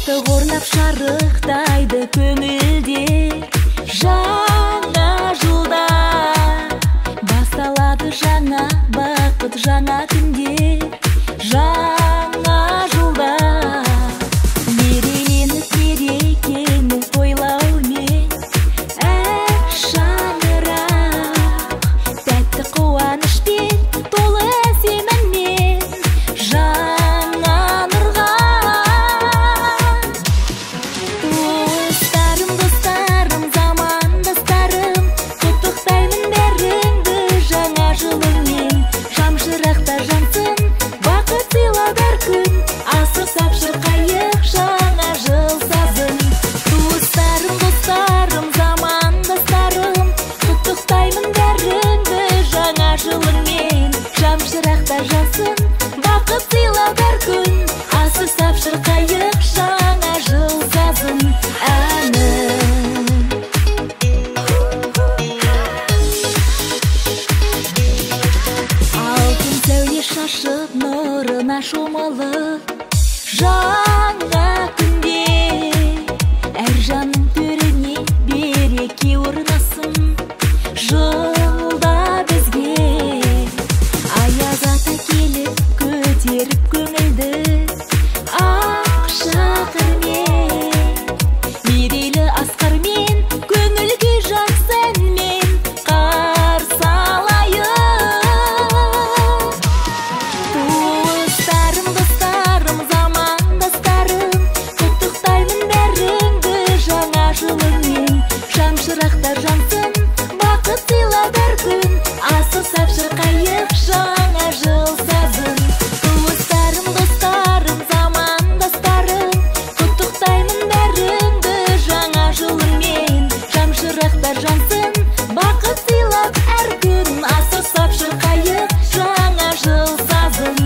Шаттық орнап шарықтайды көңілде, жаңа жылда басталады жаңа бақыт, жаңа күнде, жаңа жылда мерейленіп мерекені тойлаумен әр шаңырақ тәтті қуанышпен толы сеніммен жаңа нұрға. Достарым, замандастарым, құттықтаймын бәріңді жаңа жылыңмен. Шамшырақта жансын бақыт сыйлар күн, асыр-сап шырқайық жаңа жыл сазын. Достарым, замандастарым, құттықтаймын бәріңді жаңа жылыңмен. Шамшырақта жансын бақыт сыйлар күн, асыр-сап шырқайық жаңа жыл сазын. Алтын сәуле шашып нұрына шомылып жаңа күнде, әр жанның төріне береке орнасын жылда бізге. Аяз ата келіп көтеріп көңілді ақ шақырмен, мерейлі асқармен көңілге жақсы әнмен қарсы алайық. Достарым, замандастарым, құттықтаймын бәріңді жаңа жылыңмен. Шамшырақтар жансын бақыт сыйлар күн, асыр-сап шырқайық жаңа жыл сазын. Достарым, замандастарым, құттықтаймын бәріңді жаңа жылыңмен. Шамшырақтар жансын бақыт сыйлап әр күн, асыр-сап шырқайық жаңа жыл сазын.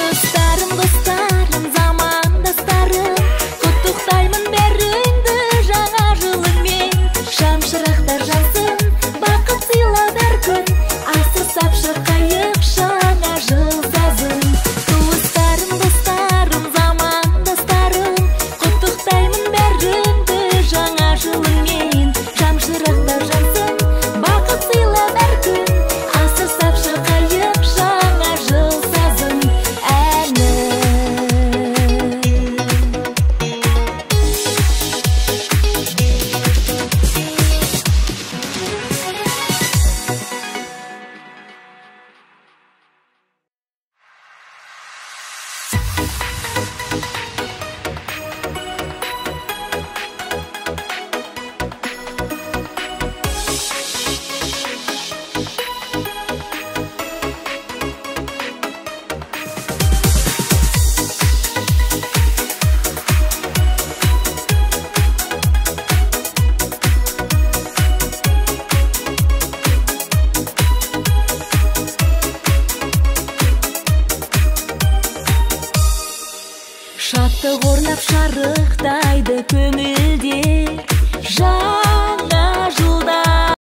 Достарым, замандастарым, құттықтаймын бәріңді жаңа жылыңмен. Шамшырақтар жансын бақыт сыйлап әр күн, асыр-сап шырқайық жаңа жыл сазын. Достарым, замандастарым, құттықтаймын бәріңді жаңа жылыңмен. Шамшырақтар жансын бақыт сыйлап әр күн, асыр-сап шырқайық жаңа жыл сазын. Шаттық орнап шарықтайды көңілде,